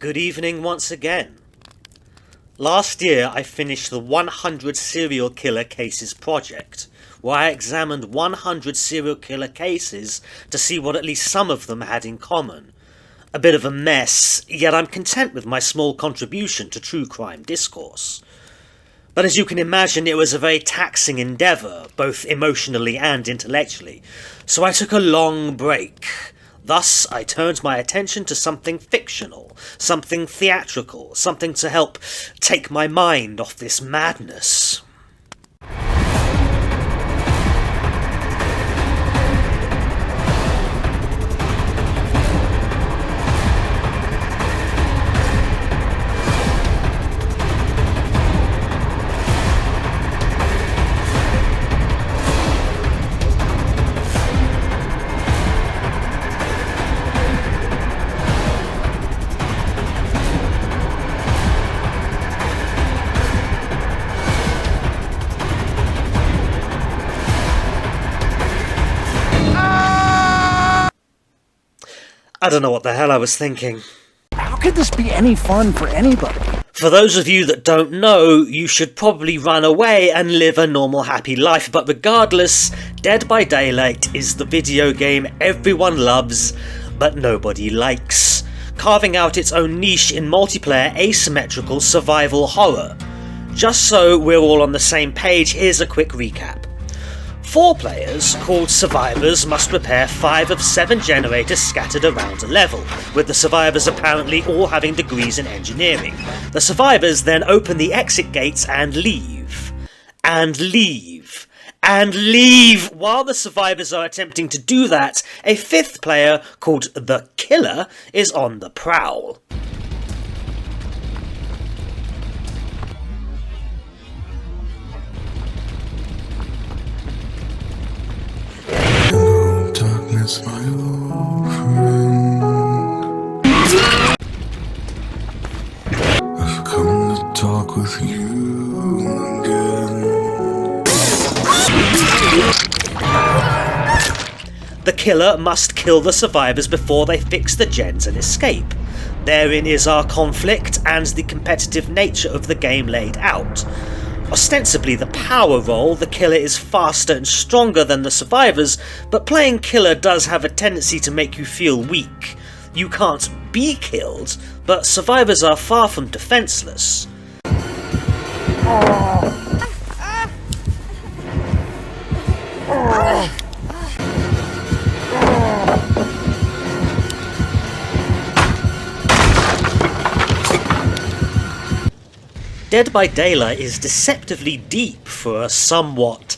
Good evening once again. Last year I finished the 100 Serial Killer Cases project, where I examined 100 serial killer cases to see what at least some of them had in common. A bit of a mess, yet I'm content with my small contribution to true crime discourse. But as you can imagine, it was a very taxing endeavour, both emotionally and intellectually, so I took a long break. Thus, I turned my attention to something fictional, something theatrical, something to help take my mind off this madness. I don't know what the hell I was thinking. How could this be any fun for anybody? For those of you that don't know, you should probably run away and live a normal happy life, but regardless, Dead by Daylight is the video game everyone loves, but nobody likes, carving out its own niche in multiplayer asymmetrical survival horror. Just so we're all on the same page, here's a quick recap. 4 players, called Survivors, must repair 5 of 7 generators scattered around a level, with the Survivors apparently all having degrees in engineering. The Survivors then open the exit gates and leave. And leave. And leave! While the Survivors are attempting to do that, a 5th player, called the Killer, is on the prowl. Darkness, my old friend. I've come to talk with you again. The Killer must kill the Survivors before they fix the gens and escape. Therein is our conflict and the competitive nature of the game laid out. Ostensibly the power role, the Killer is faster and stronger than the Survivors, but playing Killer does have a tendency to make you feel weak. You can't be killed, but Survivors are far from defenseless. Dead by Daylight is deceptively deep for a somewhat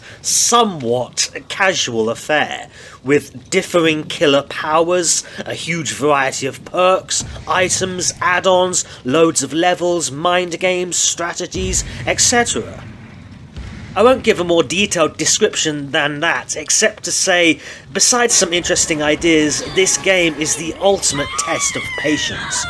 casual affair, with differing killer powers, a huge variety of perks, items, add-ons, loads of levels, mind games, strategies, etc. I won't give a more detailed description than that, except to say, besides some interesting ideas, this game is the ultimate test of patience.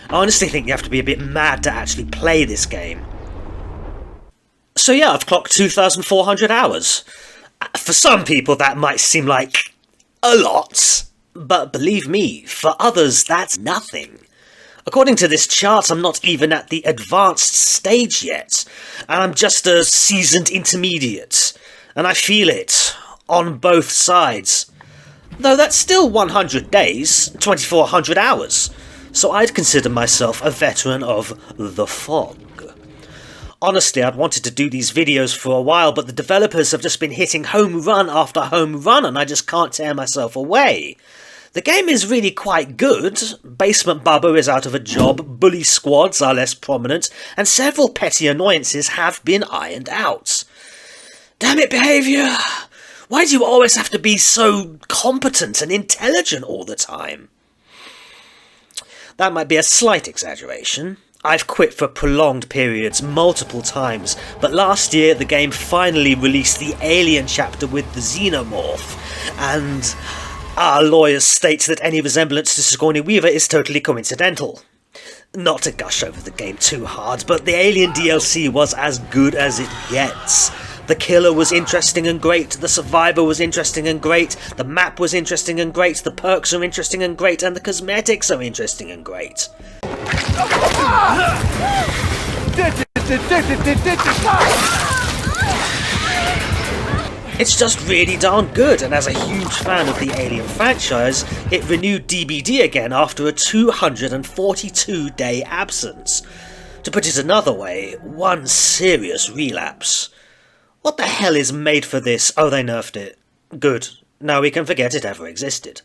I honestly think you have to be a bit mad to actually play this game. So yeah, I've clocked 2,400 hours. For some people that might seem like a lot, but believe me, for others that's nothing. According to this chart, I'm not even at the advanced stage yet, and I'm just a seasoned intermediate, and I feel it on both sides. Though that's still 100 days, 2,400 hours, so I'd consider myself a veteran of the fog. Honestly, I'd wanted to do these videos for a while, but the developers have just been hitting home run after home run, and I just can't tear myself away. The game is really quite good. Basement Bubba is out of a job, bully squads are less prominent, and several petty annoyances have been ironed out. Damn it, behaviour! Why do you always have to be so competent and intelligent all the time? That might be a slight exaggeration. I've quit for prolonged periods multiple times, but last year the game finally released the Alien chapter with the Xenomorph, and our lawyers state that any resemblance to Sigourney Weaver is totally coincidental. Not to gush over the game too hard, but the Alien DLC was as good as it gets. The killer was interesting and great, the survivor was interesting and great, the map was interesting and great, the perks are interesting and great, and the cosmetics are interesting and great. It's just really darn good, and as a huge fan of the Alien franchise, it renewed DBD again after a 242-day absence. To put it another way, one serious relapse. What the hell is made for this? Oh, they nerfed it. Good. Now we can forget it ever existed.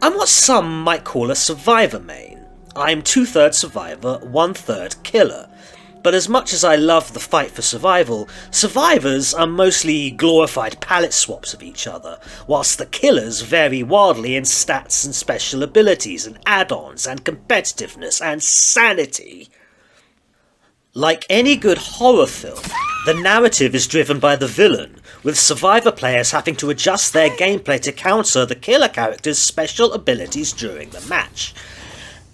I'm what some might call a survivor main. I'm 2/3 survivor, 1/3 killer. But as much as I love the fight for survival, survivors are mostly glorified palette swaps of each other, whilst the killers vary wildly in stats and special abilities and add-ons and competitiveness and sanity. Like any good horror film, the narrative is driven by the villain, with survivor players having to adjust their gameplay to counter the killer character's special abilities during the match.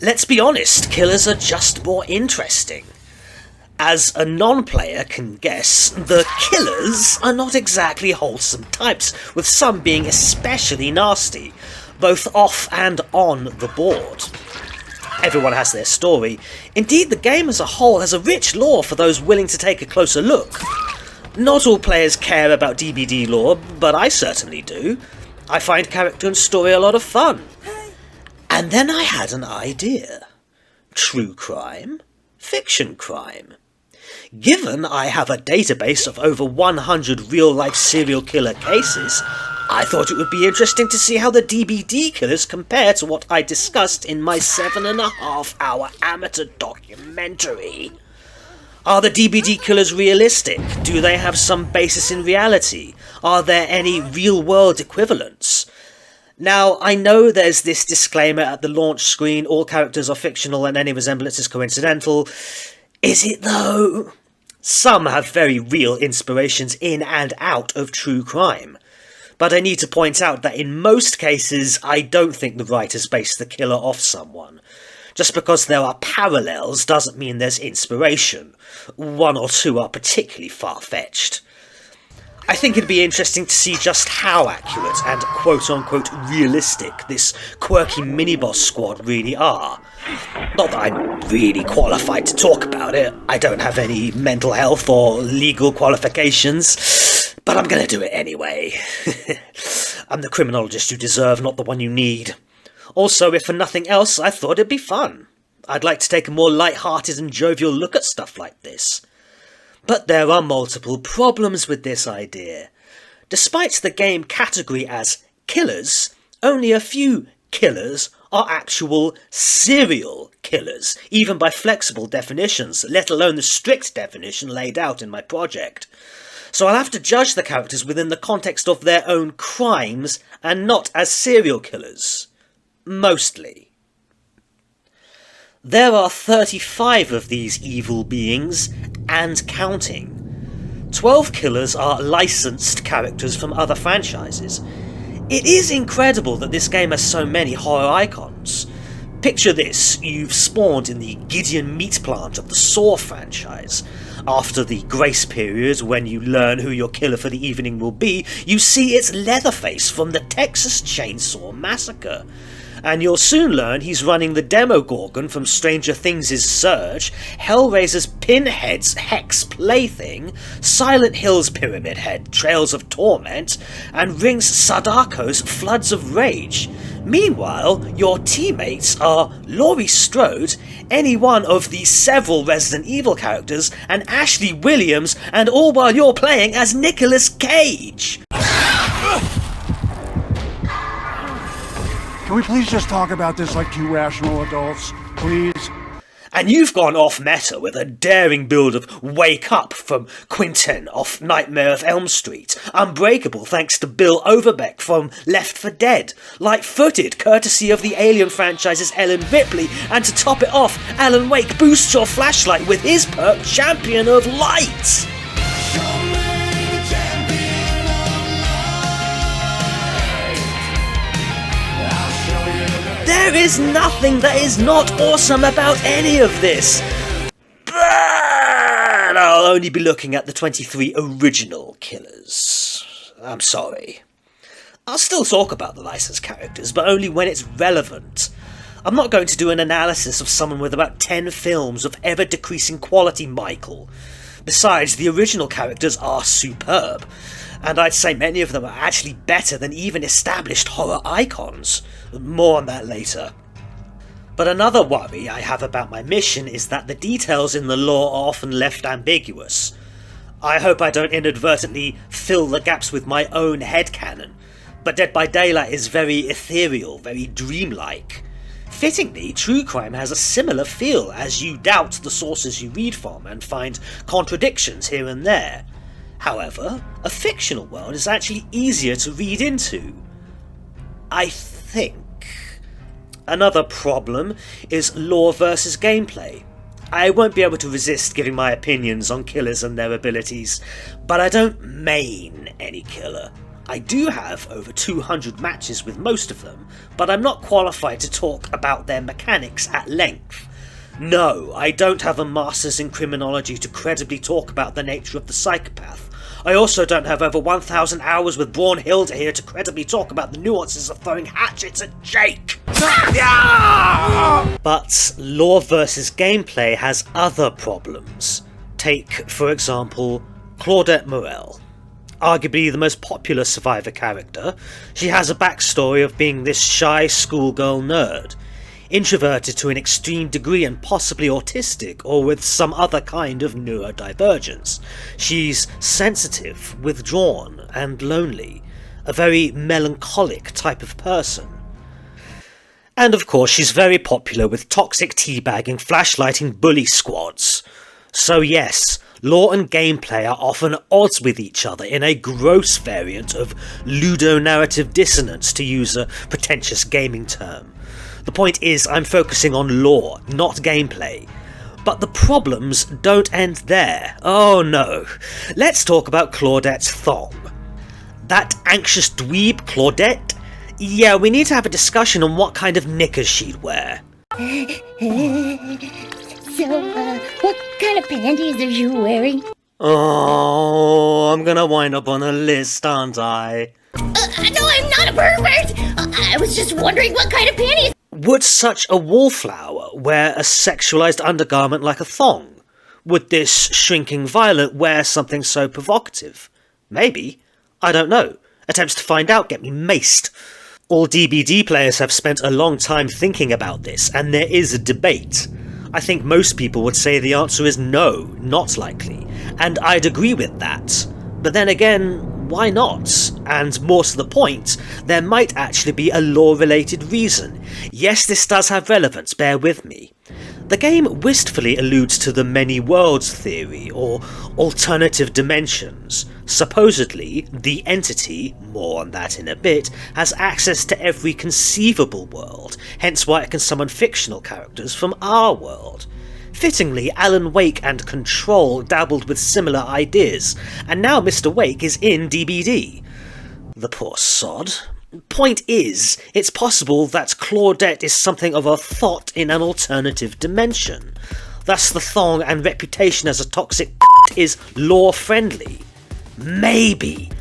Let's be honest, killers are just more interesting. As a non-player can guess, the killers are not exactly wholesome types, with some being especially nasty, both off and on the board. Everyone has their story. Indeed, the game as a whole has a rich lore for those willing to take a closer look. Not all players care about DBD lore, but I certainly do. I find character and story a lot of fun. And then I had an idea. True crime? Fiction crime? Given I have a database of over 100 real-life serial killer cases, I thought it would be interesting to see how the DBD killers compare to what I discussed in my 7.5-hour amateur documentary. Are the DBD killers realistic? Do they have some basis in reality? Are there any real-world equivalents? Now, I know there's this disclaimer at the launch screen, all characters are fictional and any resemblance is coincidental. Is it though? Some have very real inspirations in and out of true crime. But I need to point out that in most cases, I don't think the writers based the killer off someone. Just because there are parallels doesn't mean there's inspiration. One or two are particularly far-fetched. I think it'd be interesting to see just how accurate and quote-unquote realistic this quirky mini-boss squad really are. Not that I'm really qualified to talk about it, I don't have any mental health or legal qualifications, but I'm gonna do it anyway. I'm the criminologist you deserve, not the one you need. Also, if for nothing else, I thought it'd be fun. I'd like to take a more light-hearted and jovial look at stuff like this. But there are multiple problems with this idea. Despite the game category as killers, only a few killers are actual serial killers, even by flexible definitions, let alone the strict definition laid out in my project. So I'll have to judge the characters within the context of their own crimes and not as serial killers. Mostly. There are 35 of these evil beings, and counting. 12 killers are licensed characters from other franchises. It is incredible that this game has so many horror icons. Picture this: you've spawned in the Gideon meat plant of the Saw franchise. After the grace period, when you learn who your killer for the evening will be, you see it's Leatherface from the Texas Chainsaw Massacre. And you'll soon learn he's running the Demogorgon from Stranger Things' Surge, Hellraiser's Pinhead's Hex Plaything, Silent Hill's Pyramid Head Trails of Torment, and Ring's Sadako's Floods of Rage. Meanwhile, your teammates are Laurie Strode, any one of the several Resident Evil characters, and Ashley Williams, and all while you're playing as Nicolas Cage! Can we please just talk about this like two rational adults, please? And you've gone off meta with a daring build of Wake Up from Quentin off Nightmare of Elm Street, Unbreakable thanks to Bill Overbeck from Left 4 Dead, Light-Footed courtesy of the Alien franchise's Ellen Ripley, and to top it off, Alan Wake boosts your flashlight with his perk Champion of Light! There is nothing that is not awesome about any of this. But I'll only be looking at the 23 original killers. I'm sorry. I'll still talk about the licensed characters, but only when it's relevant. I'm not going to do an analysis of someone with about 10 films of ever-decreasing quality, Michael. Besides, the original characters are superb, and I'd say many of them are actually better than even established horror icons. More on that later. But another worry I have about my mission is that the details in the lore are often left ambiguous. I hope I don't inadvertently fill the gaps with my own headcanon, but Dead by Daylight is very ethereal, very dreamlike. Fittingly, true crime has a similar feel as you doubt the sources you read from and find contradictions here and there. However, a fictional world is actually easier to read into. I think. Another problem is lore versus gameplay. I won't be able to resist giving my opinions on killers and their abilities, but I don't main any killer. I do have over 200 matches with most of them, but I'm not qualified to talk about their mechanics at length. No, I don't have a master's in criminology to credibly talk about the nature of the psychopath. I also don't have over 1,000 hours with Braun Hilda here to credibly talk about the nuances of throwing hatchets at Jake. But lore versus gameplay has other problems. Take, for example, Claudette Morel. Arguably the most popular Survivor character, she has a backstory of being this shy schoolgirl nerd, introverted to an extreme degree and possibly autistic or with some other kind of neurodivergence. She's sensitive, withdrawn, and lonely, a very melancholic type of person. And of course she's very popular with toxic teabagging, flashlighting bully squads. So yes, lore and gameplay are often at odds with each other in a gross variant of ludonarrative dissonance, to use a pretentious gaming term. The point is, I'm focusing on lore, not gameplay. But the problems don't end there. Oh no. Let's talk about Claudette's thong. That anxious dweeb Claudette? Yeah, we need to have a discussion on what kind of knickers she'd wear. So, what kind of panties are you wearing? Oh, I'm gonna wind up on a list, aren't I? No, I'm not a pervert! I was just wondering what kind of panties... Would such a wallflower wear a sexualized undergarment like a thong? Would this shrinking violet wear something so provocative? Maybe. I don't know. Attempts to find out get me maced. All DBD players have spent a long time thinking about this, and there is a debate. I think most people would say the answer is no, not likely, and I'd agree with that. But then again, why not? And more to the point, there might actually be a lore-related reason. Yes, this does have relevance, bear with me. The game wistfully alludes to the many worlds theory, or alternative dimensions. Supposedly, the entity, more on that in a bit, has access to every conceivable world, hence why it can summon fictional characters from our world. Fittingly, Alan Wake and Control dabbled with similar ideas, and now Mr. Wake is in DBD. The poor sod. Point is, it's possible that Claudette is something of a thought in an alternative dimension. Thus the thong and reputation as a toxic is lore-friendly. Maybe.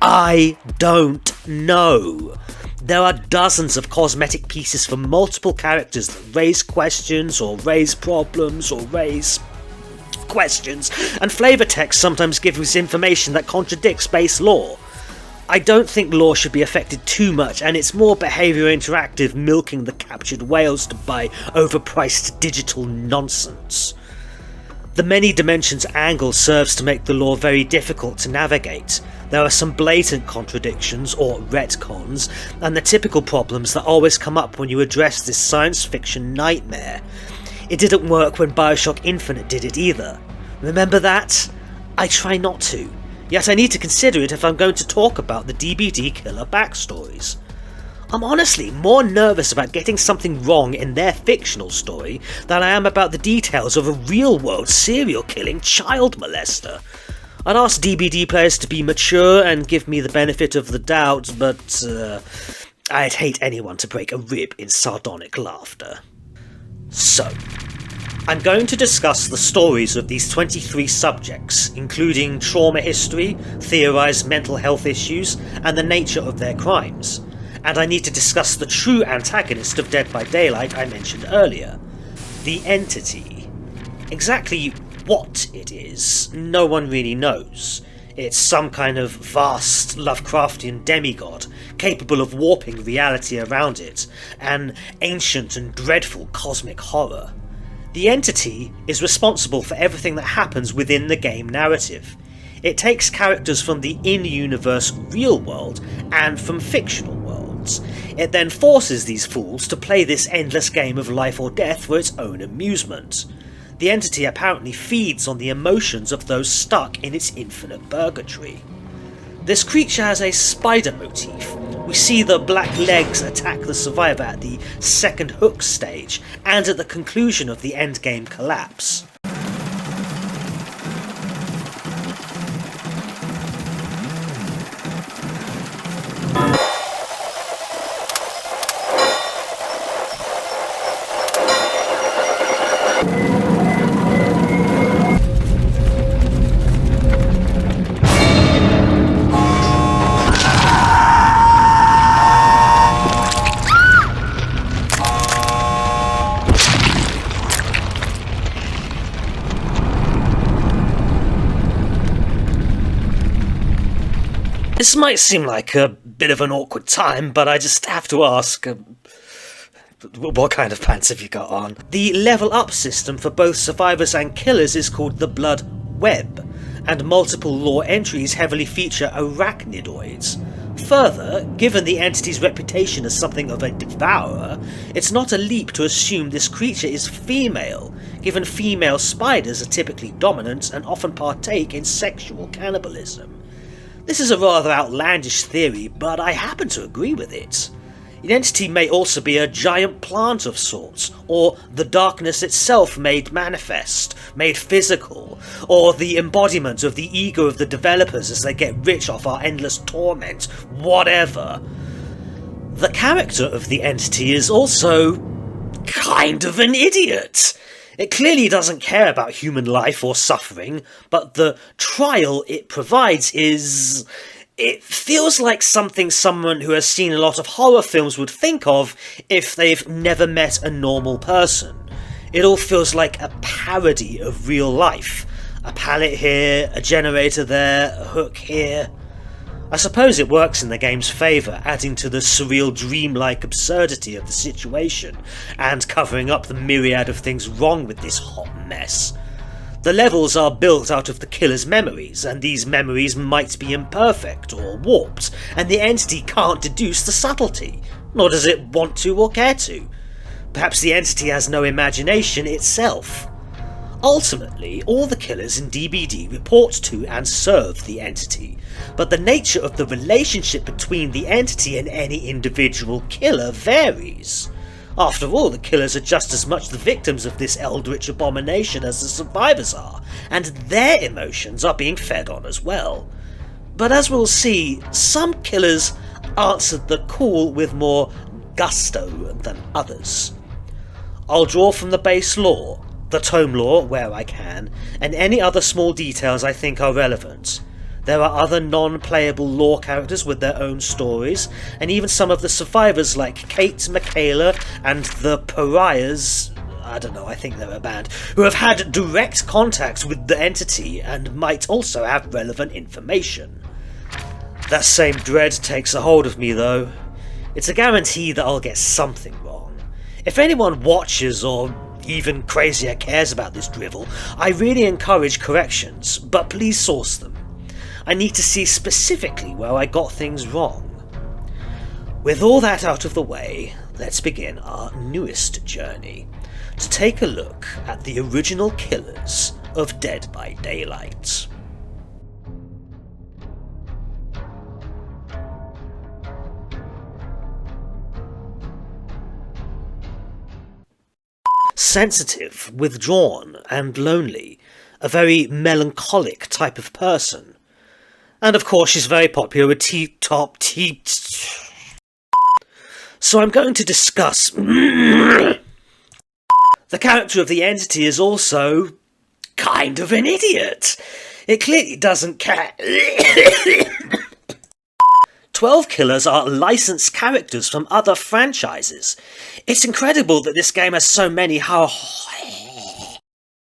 I don't know. There are dozens of cosmetic pieces for multiple characters that raise questions, or raise problems, or raise questions, and flavor text sometimes gives information that contradicts base lore. I don't think lore should be affected too much, and it's more behaviour interactive milking the captured whales to buy overpriced digital nonsense. The many dimensions angle serves to make the lore very difficult to navigate. There are some blatant contradictions, or retcons, and the typical problems that always come up when you address this science fiction nightmare. It didn't work when Bioshock Infinite did it either. Remember that? I try not to, yet I need to consider it if I'm going to talk about the DBD killer backstories. I'm honestly more nervous about getting something wrong in their fictional story than I am about the details of a real-world serial-killing child molester. I'd ask DBD players to be mature and give me the benefit of the doubt, but I'd hate anyone to break a rib in sardonic laughter. So, I'm going to discuss the stories of these 23 subjects, including trauma history, theorised mental health issues, and the nature of their crimes. And I need to discuss the true antagonist of Dead by Daylight I mentioned earlier, the Entity. Exactly what it is, no one really knows. It's some kind of vast Lovecraftian demigod, capable of warping reality around it, an ancient and dreadful cosmic horror. The Entity is responsible for everything that happens within the game narrative. It takes characters from the in-universe real world and from fictional worlds. It then forces these fools to play this endless game of life or death for its own amusement. The Entity apparently feeds on the emotions of those stuck in its infinite purgatory. This creature has a spider motif. We see the black legs attack the survivor at the second hook stage and at the conclusion of the endgame collapse. This might seem like a bit of an awkward time, but I just have to ask, what kind of pants have you got on? The level up system for both survivors and killers is called the Blood Web, and multiple lore entries heavily feature arachnidoids. Further, given the Entity's reputation as something of a devourer, it's not a leap to assume this creature is female, given female spiders are typically dominant and often partake in sexual cannibalism. This is a rather outlandish theory, but I happen to agree with it. The Entity may also be a giant plant of sorts, or the darkness itself made manifest, made physical, or the embodiment of the ego of the developers as they get rich off our endless torment, whatever. The character of the Entity is also kind of an idiot. It clearly doesn't care about human life or suffering, but the trial it provides is... It feels like something someone who has seen a lot of horror films would think of if they've never met a normal person. It all feels like a parody of real life. A pallet here, a generator there, a hook here. I suppose it works in the game's favour, adding to the surreal dreamlike absurdity of the situation, and covering up the myriad of things wrong with this hot mess. The levels are built out of the killer's memories, and these memories might be imperfect or warped, and the Entity can't deduce the subtlety, nor does it want to or care to. Perhaps the Entity has no imagination itself. Ultimately, all the killers in DBD report to and serve the Entity, but the nature of the relationship between the Entity and any individual killer varies. After all, the killers are just as much the victims of this eldritch abomination as the survivors are, and their emotions are being fed on as well. But as we'll see, some killers answered the call with more gusto than others. I'll draw from the base lore, the tome lore where I can, and any other small details I think are relevant. There are other non-playable lore characters with their own stories, and even some of the survivors like Kate, Michaela, and the Pariahs, I don't know, I think they're a band, who have had direct contact with the entity and might also have relevant information. That same dread takes a hold of me though. It's a guarantee that I'll get something wrong. If anyone watches or even crazier cares about this drivel, I really encourage corrections, but please source them. I need to see specifically where I got things wrong. With all that out of the way, let's begin our newest journey, to take a look at the original killers of Dead by Daylight. Sensitive, withdrawn, and lonely, a very melancholic type of person. And of course she's very popular with T-top T... So I'm going to discuss... The character of the entity is also... kind of an idiot. It clearly doesn't care... 12 killers are licensed characters from other franchises. It's incredible that this game has so many